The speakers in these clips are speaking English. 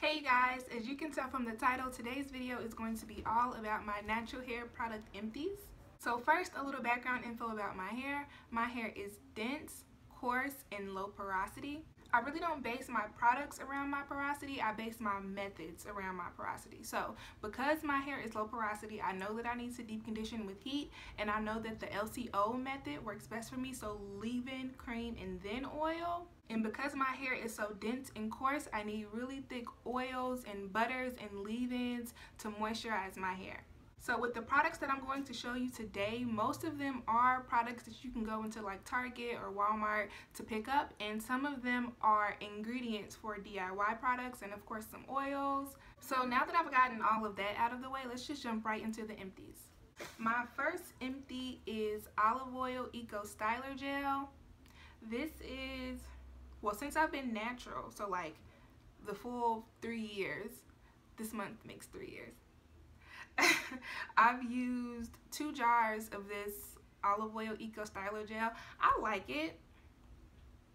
Hey guys, as you can tell from the title, today's video is going to be all about my natural hair product Empties. So first, a little background info about my hair. My hair is dense, coarse, and low porosity. I really don't base my products around my porosity, I base my methods around my porosity. So because my hair is low porosity, I know that I need to deep condition with heat, and I know that the LCO method works best for me, so leave-in, cream, and then oil. And because my hair is so dense and coarse, I need really thick oils and butters and leave-ins to moisturize my hair. So with the products that I'm going to show you today, most of them are products that you can go into like Target or Walmart to pick up, and some of them are ingredients for DIY products and of course some oils. So now that I've gotten all of that out of the way, let's just jump right into the empties. My first empty is Olive Oil Eco Styler Gel. This is, well, since I've been natural, so like the full 3 years, this month makes 3 years. I've used 2 jars of this Olive Oil Eco Styler Gel. I like it.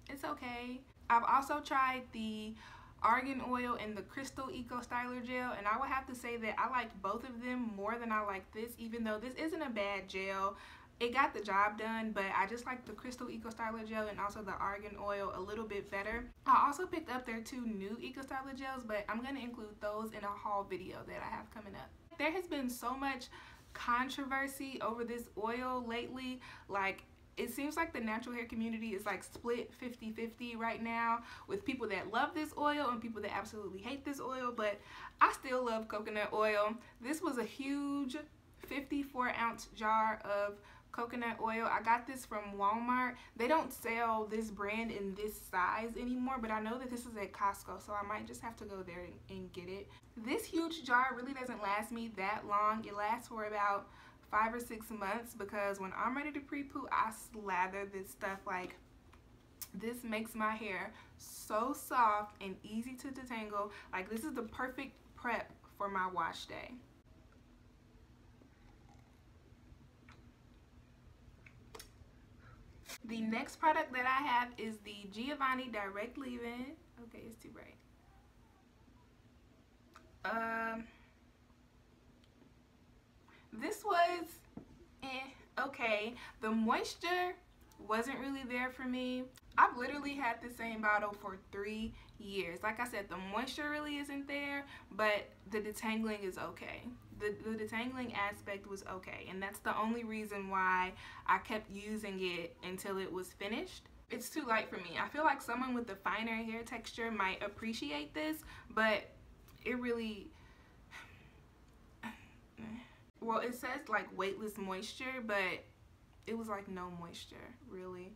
It's okay. I've also tried the Argan Oil and the Crystal Eco Styler Gel, and I would have to say that I like both of them more than I like this, even though this isn't a bad gel. It got the job done, but I just like the Crystal Eco Styler Gel and also the Argan Oil a little bit better. I also picked up their 2 new Eco Styler Gels, but I'm going to include those in a haul video that I have coming up. There has been so much controversy over this oil lately. Like, it seems like the natural hair community is like split 50-50 right now, with people that love this oil and people that absolutely hate this oil, but I still love coconut oil. This was a huge 54-ounce jar of coconut oil. I got this from Walmart. They don't sell this brand in this size anymore, but I know that this is at Costco, so I might just have to go there and get it. This huge jar really doesn't last me that long. It lasts for about 5 or 6 months because when I'm ready to pre-poo, I slather this stuff. Like, this makes my hair so soft and easy to detangle. Like, this is the perfect prep for my wash day. The next product that I have is the Giovanni Direct Leave-In. Okay, it's too bright. This was okay. The moisture wasn't really there for me. I've literally had the same bottle for 3 years. Like I said, the moisture really isn't there, but the detangling is okay. The detangling aspect was okay, and that's the only reason why I kept using it until it was finished. It's too light for me. I feel like someone with the finer hair texture might appreciate this, but it really, well, it says like weightless moisture, but it was like no moisture, really.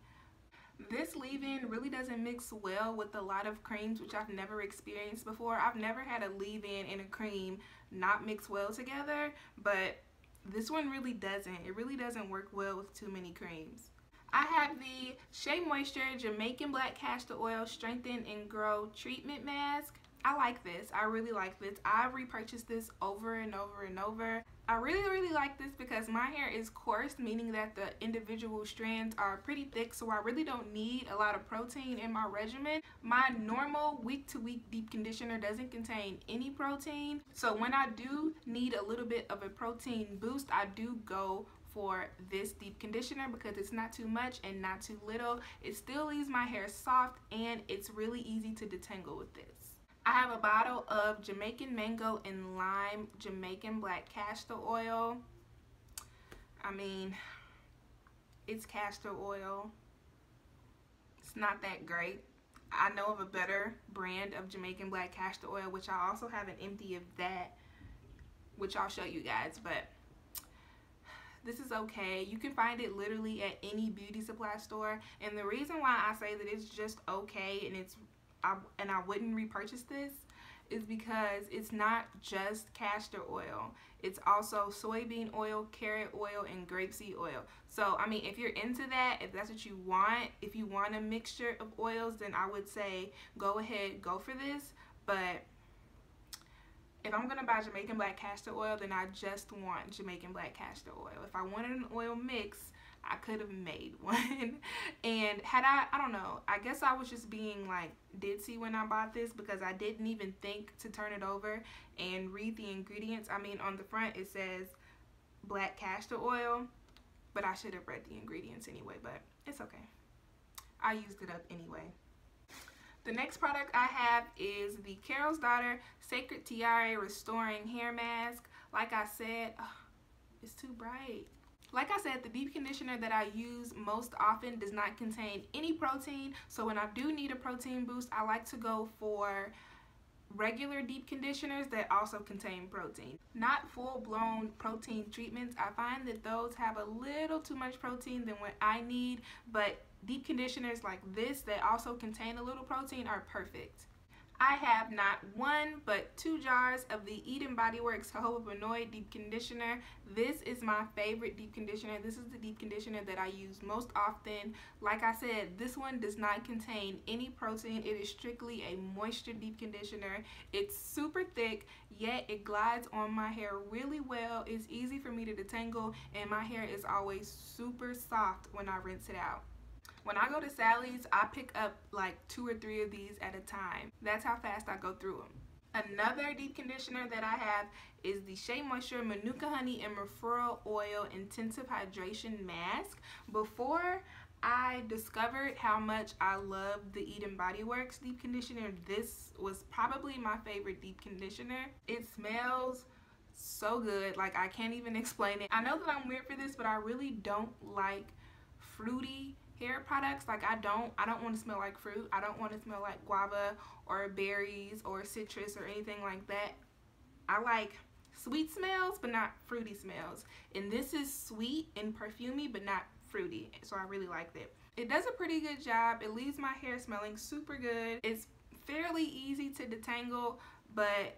This leave-in really doesn't mix well with a lot of creams, which I've never experienced before. I've never had a leave-in and a cream not mix well together, but this one really doesn't. It really doesn't work well with too many creams. I have the Shea Moisture Jamaican Black Castor Oil Strengthen and Grow Treatment Mask. I like this. I really like this. I've repurchased this over and over and over. I really like this because my hair is coarse, meaning that the individual strands are pretty thick, so I really don't need a lot of protein in my regimen. My normal week-to-week deep conditioner doesn't contain any protein, so when I do need a little bit of a protein boost, I do go for this deep conditioner because it's not too much and not too little. It still leaves my hair soft, and it's really easy to detangle with this. I have a bottle of Jamaican Mango and Lime Jamaican Black Castor Oil. I mean, it's castor oil. It's not that great. I know of a better brand of Jamaican Black Castor Oil, which I also have an empty of that, which I'll show you guys, but this is okay. You can find it literally at any beauty supply store, and the reason why I say that it's just okay and I wouldn't repurchase this is because it's not just castor oil. It's also soybean oil, carrot oil, and grapeseed oil. So, I mean, if you're into that, if that's what you want, if you want a mixture of oils, then I would say go ahead, go for this. But if I'm going to buy Jamaican Black Castor Oil, then I just want Jamaican Black Castor Oil. If I wanted an oil mix, I could have made one. And had I don't know, I guess I was just being like ditzy when I bought this because I didn't even think to turn it over and read the ingredients. I mean, on the front it says black castor oil, but I should have read the ingredients anyway, but it's okay. I used it up anyway. The next product I have is the Carol's Daughter Sacred Tiare Restoring Hair Mask. Like I said, it's too bright. Like I said, the deep conditioner that I use most often does not contain any protein. So when I do need a protein boost, I like to go for regular deep conditioners that also contain protein. Not full-blown protein treatments. I find that those have a little too much protein than what I need, but deep conditioners like this that also contain a little protein are perfect. I have not one but 2 jars of the Bodywork Solenoid deep conditioner. This is my favorite deep conditioner. This is the deep conditioner that I use most often. Like I said, this one does not contain any protein. It is strictly a moisture deep conditioner. It's super thick, yet it glides on my hair really well. It's easy for me to detangle, and my hair is always super soft when I rinse it out. When I go to Sally's, I pick up like 2 or 3 of these at a time. That's how fast I go through them. Another deep conditioner that I have is the Shea Moisture Manuka Honey and Referral Oil Intensive Hydration Mask. Before I discovered how much I loved the Bodyworks deep conditioner, this was probably my favorite deep conditioner. It smells so good, like I can't even explain it. I know that I'm weird for this, but I really don't like fruity hair products. Like I don't want to smell like fruit. I don't want to smell like guava or berries or citrus or anything like that. I like sweet smells but not fruity smells, and this is sweet and perfumey but not fruity, so I really liked it. It does a pretty good job. It leaves my hair smelling super good. It's fairly easy to detangle, but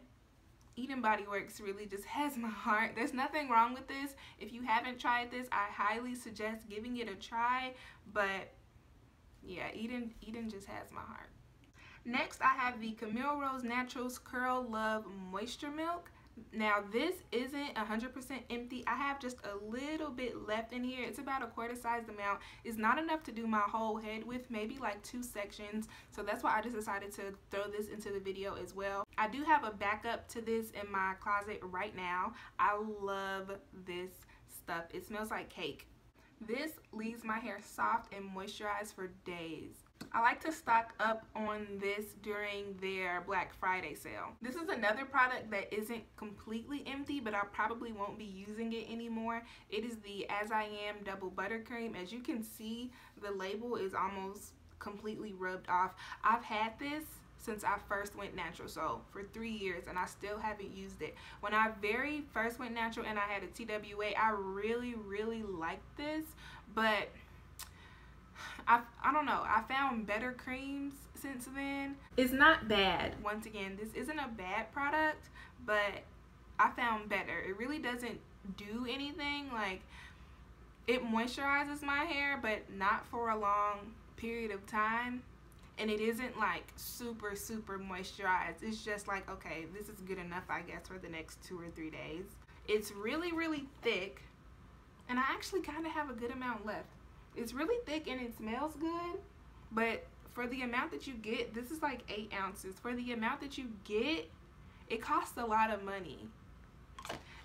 Bodyworks really just has my heart. There's nothing wrong with this. If you haven't tried this, I highly suggest giving it a try. But yeah, Eden just has my heart. Next, I have the Camille Rose Naturals Curl Love Moisture Milk. Now this isn't 100% empty. I have just a little bit left in here. It's about a quarter-sized amount. It's not enough to do my whole head with, maybe like 2 sections. So that's why I just decided to throw this into the video as well. I do have a backup to this in my closet right now. I love this stuff. It smells like cake. This leaves my hair soft and moisturized for days. I like to stock up on this during their Black Friday sale. This is another product that isn't completely empty, but I probably won't be using it anymore. It is the I Am Double Buttercream. As you can see, the label is almost completely rubbed off. I've had this since I first went natural, so for 3 years, and I still haven't used it. When I very first went natural and I had a TWA, I really liked this, but I don't know, I found better creams since then. It's not bad. Once again, this isn't a bad product, but I found better. It really doesn't do anything. Like, it moisturizes my hair, but not for a long period of time. And it isn't like super moisturized. It's just like, okay, this is good enough, I guess, for the next 2 or 3 days. It's really thick, and I actually kind of have a good amount left. It's really thick and it smells good, but for the amount that you get, this is like 8 ounces. For the amount that you get, it costs a lot of money.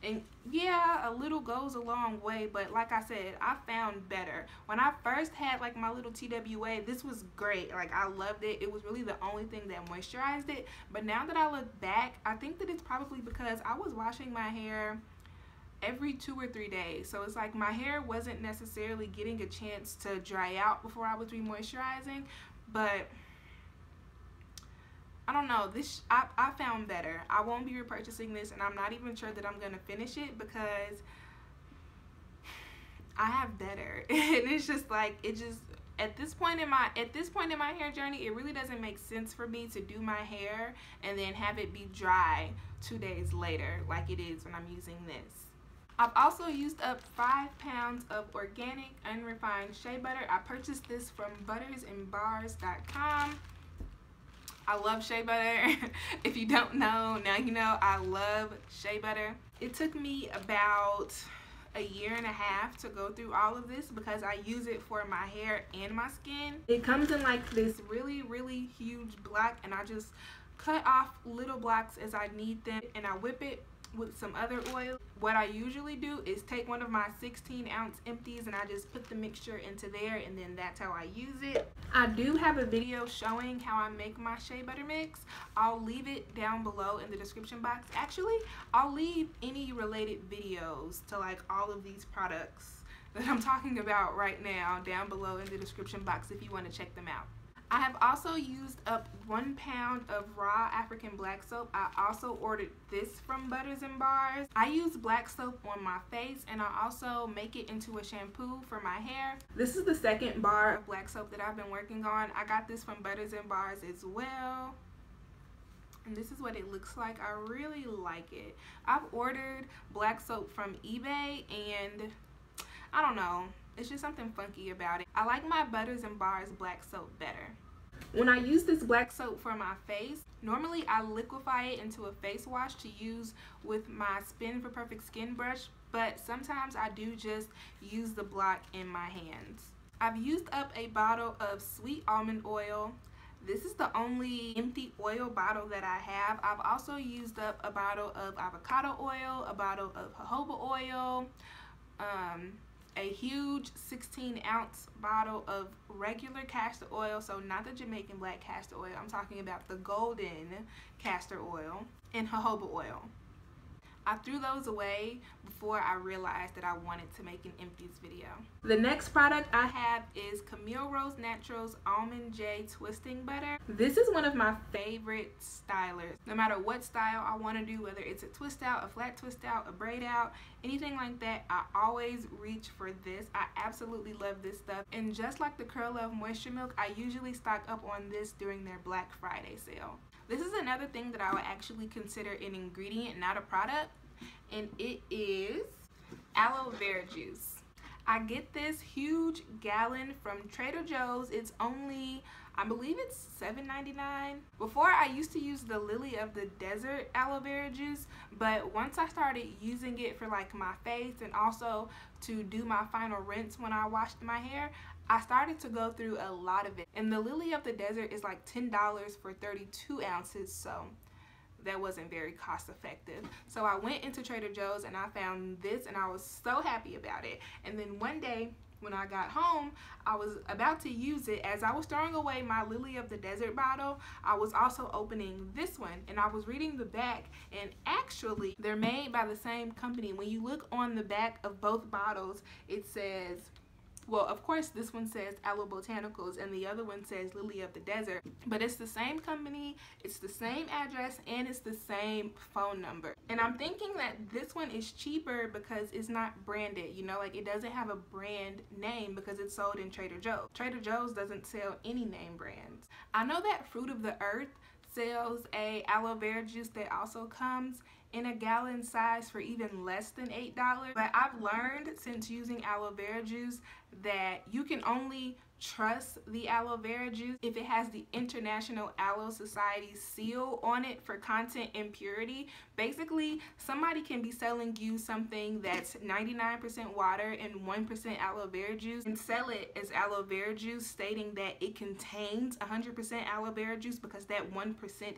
And yeah, a little goes a long way, but like I said, I found better. When I first had like my little TWA, this was great. Like, I loved it. It was really the only thing that moisturized it. But now that I look back, I think that it's probably because I was washing my hair every 2 or 3 days. So it's like my hair wasn't necessarily getting a chance to dry out before I was re-moisturizing. But I don't know, this I found better. I won't be repurchasing this, and I'm not even sure that I'm gonna finish it because I have better. And it's just like, it just, at this point in my hair journey, it really doesn't make sense for me to do my hair and then have it be dry 2 days later like it is when I'm using this. I've also used up 5 pounds of organic unrefined shea butter. I purchased this from buttersandbars.com. I love shea butter. If you don't know, now you know. I love shea butter. It took me about a year and a half to go through all of this because I use it for my hair and my skin. It comes in like this really huge block, and I just cut off little blocks as I need them, and I whip it with some other oil. What I usually do is take one of my 16-ounce empties and I just put the mixture into there, and then that's how I use it. I do have a video showing how I make my Shea Butter mix. I'll leave it down below in the description box. Actually, I'll leave any related videos to like all of these products that I'm talking about right now down below in the description box if you want to check them out. I have also used up 1 pound of raw African black soap. I also ordered this from Butters and Bars. I use black soap on my face, and I also make it into a shampoo for my hair. This is the second bar of black soap that I've been working on. I got this from Butters and Bars as well. And this is what it looks like. I really like it. I've ordered black soap from eBay, and I don't know. It's just something funky about it. I like my Butters and Bars black soap better. When I use this black soap for my face, normally I liquefy it into a face wash to use with my Spin for Perfect Skin brush, but sometimes I do just use the block in my hands. I've used up a bottle of sweet almond oil. This is the only empty oil bottle that I have. I've also used up a bottle of avocado oil, a bottle of jojoba oil, a huge 16-ounce bottle of regular castor oil, so not the Jamaican black castor oil, I'm talking about the golden castor oil, and jojoba oil. I threw those away before I realized that I wanted to make an empties video. The next product I have is Camille Rose Naturals Almond J Twisting Butter. This is one of my favorite stylers. No matter what style I want to do, whether it's a twist out, a flat twist out, a braid out, anything like that, I always reach for this. I absolutely love this stuff. And just like the Curl Love Moisture Milk, I usually stock up on this during their Black Friday sale. This is another thing that I would actually consider an ingredient, not a product, and it is aloe vera juice. I get this huge gallon from Trader Joe's. It's only, I believe it's $7.99. Before, I used to use the Lily of the Desert aloe vera juice, but once I started using it for like my face and also to do my final rinse when I washed my hair, I started to go through a lot of it. And the Lily of the Desert is like $10 for 32 ounces, so that wasn't very cost effective. So I went into Trader Joe's and I found this, and I was so happy about it. And then one day when I got home, I was about to use it. As I was throwing away my Lily of the Desert bottle, I was also opening this one, and I was reading the back, and actually they're made by the same company. When you look on the back of both bottles, it says, well, of course, this one says Aloe Botanicals and the other one says Lily of the Desert, but it's the same company, it's the same address, and it's the same phone number. And I'm thinking that this one is cheaper because it's not branded, you know, like it doesn't have a brand name because it's sold in Trader Joe's. Trader Joe's doesn't sell any name brands. I know that Fruit of the Earth sells a aloe vera juice that also comes in a gallon size for even less than $8, but I've learned since using aloe vera juice that you can only trust the aloe vera juice if it has the International Aloe Society seal on it for content and purity. Basically, somebody can be selling you something that's 99% water and 1% aloe vera juice and sell it as aloe vera juice, stating that it contains 100% aloe vera juice because that 1%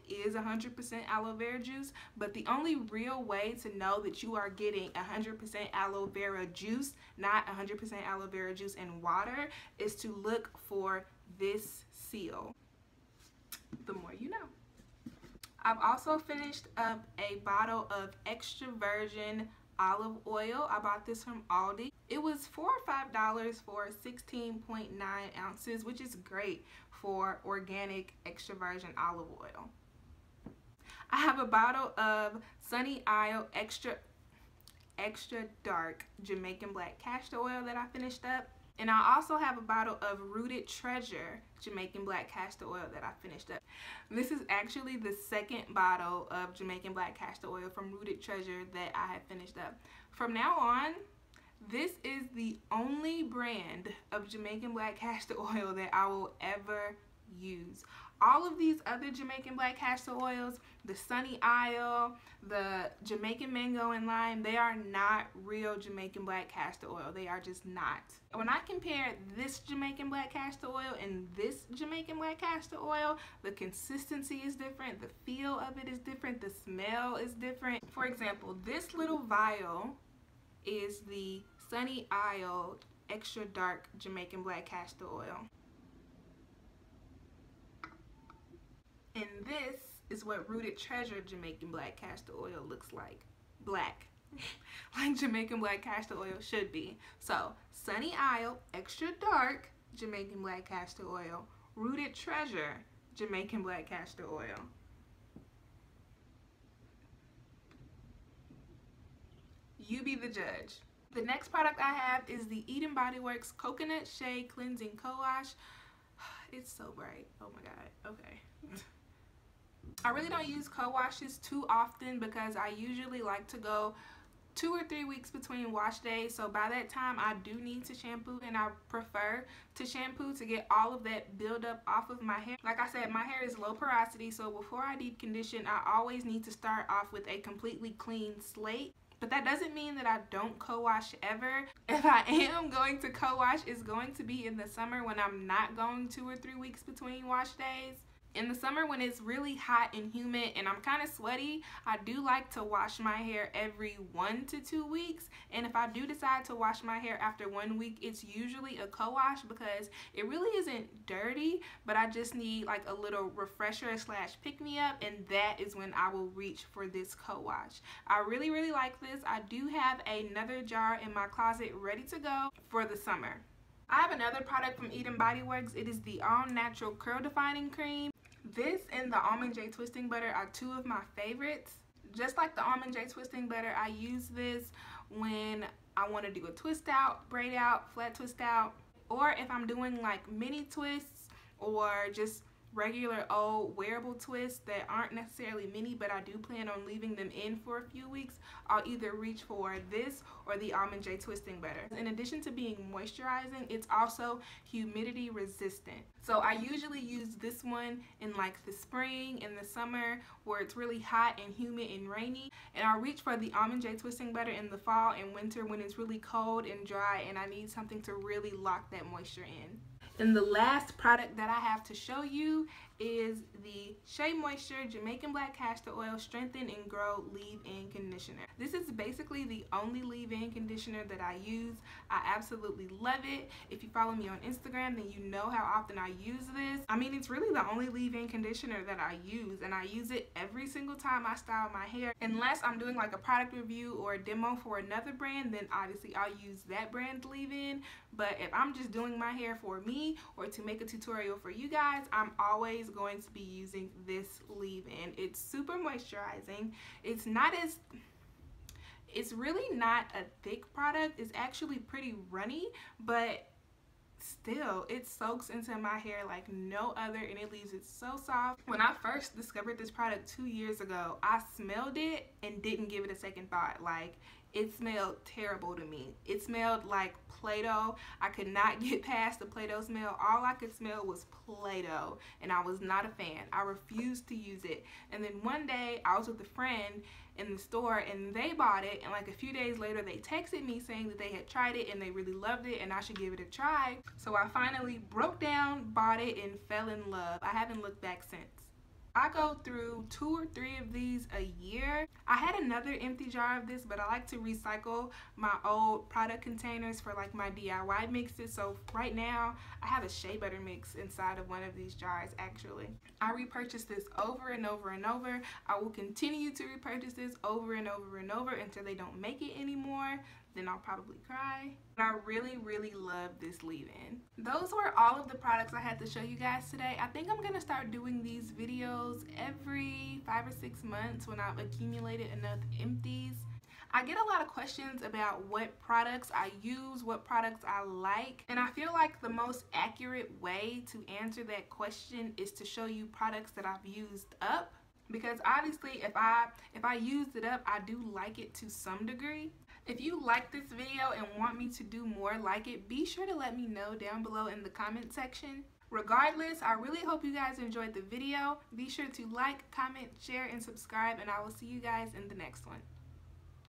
is 100% aloe vera juice. But the only real way to know that you are getting 100% aloe vera juice, not 100% aloe vera juice and water, is to look for this seal. The more you know. I've also finished up a bottle of extra virgin olive oil. I bought this from Aldi. It was $4 or $5 for 16.9 ounces, which is great for organic extra virgin olive oil. I have a bottle of Sunny Isle extra dark Jamaican black castor oil that I finished up. And I also have a bottle of Rooted Treasure Jamaican black castor oil that I finished up. This is actually the second bottle of Jamaican black castor oil from Rooted Treasure that I have finished up. From now on, this is the only brand of Jamaican black castor oil that I will ever use. All of these other Jamaican black castor oils, the Sunny Isle, the Jamaican mango and lime, they are not real Jamaican black castor oil. They are just not. When I compare this Jamaican black castor oil and this Jamaican black castor oil, the consistency is different, the feel of it is different, the smell is different. For example, this little vial is the Sunny Isle extra dark Jamaican black castor oil. And this is what Rooted Treasure Jamaican black castor oil looks like. Black. Like Jamaican black castor oil should be. So, Sunny Isle extra dark Jamaican black castor oil. Rooted Treasure Jamaican black castor oil. You be the judge. The next product I have is the Bodyworks Coconut Shea Cleansing Collage. It's so bright. Oh my god. Okay. I really don't use co-washes too often because I usually like to go 2 or 3 weeks between wash days. So by that time I do need to shampoo, and I prefer to shampoo to get all of that buildup off of my hair. Like I said, my hair is low porosity, so before I deep condition, I always need to start off with a completely clean slate. But that doesn't mean that I don't co-wash ever. If I am going to co-wash, it's going to be in the summer when I'm not going 2 or 3 weeks between wash days. In the summer when it's really hot and humid and I'm kind of sweaty, I do like to wash my hair every 1 to 2 weeks. And if I do decide to wash my hair after 1 week, it's usually a co-wash because it really isn't dirty, but I just need like a little refresher slash pick-me-up, and that is when I will reach for this co-wash. I really like this. I do have another jar in my closet ready to go for the summer. I have another product from Bodyworks. It is the All Natural Curl Defining Cream. This and the Almond J Twisting Butter are 2 of my favorites. Just like the Almond J Twisting Butter, I use this when I want to do a twist out, braid out, flat twist out, or if I'm doing like mini twists or just regular old wearable twists that aren't necessarily mini, but I do plan on leaving them in for a few weeks. I'll either reach for this or the Almond J Twisting Butter. In addition to being moisturizing, it's also humidity resistant. So I usually use this one in like the spring and the summer where it's really hot and humid and rainy, and I'll reach for the Almond J Twisting Butter in the fall and winter when it's really cold and dry and I need something to really lock that moisture in. And the last product that I have to show you is the Shea Moisture Jamaican Black Castor Oil Strengthen and Grow Leave-In Conditioner. This is basically the only leave-in conditioner that I use. I absolutely love it. If you follow me on Instagram, then you know how often I use this. I mean, it's really the only leave-in conditioner that I use, and I use it every single time I style my hair. Unless I'm doing like a product review or a demo for another brand, then obviously I'll use that brand's leave-in. But if I'm just doing my hair for me or to make a tutorial for you guys, I'm always going to be using this leave-in. It's super moisturizing. It's really not a thick product. It's actually pretty runny, but still it soaks into my hair like no other, and it leaves it so soft. When I first discovered this product 2 years ago, I smelled it and didn't give it a second thought. Like, it smelled terrible to me. It smelled like Play-Doh. I could not get past the Play-Doh smell. All I could smell was Play-Doh, and I was not a fan. I refused to use it. And then one day I was with a friend in the store and they bought it, and like a few days later they texted me saying that they had tried it and they really loved it and I should give it a try. So I finally broke down, bought it, and fell in love. I haven't looked back since. I go through 2 or 3 of these a year. I had another empty jar of this, but I like to recycle my old product containers for like my DIY mixes. So right now I have a Shea Butter mix inside of one of these jars actually. I repurchase this over and over and over. I will continue to repurchase this over and over and over until they don't make it anymore. Then I'll probably cry. But I really love this leave-in. Those were all of the products I had to show you guys today. I think I'm gonna start doing these videos every 5 or 6 months when I've accumulated enough empties. I get a lot of questions about what products I use, what products I like, and I feel like the most accurate way to answer that question is to show you products that I've used up, because obviously if I used it up, I do like it to some degree. If you like this video and want me to do more like it, be sure to let me know down below in the comment section. Regardless, I really hope you guys enjoyed the video. Be sure to like, comment, share, and subscribe, and I will see you guys in the next one.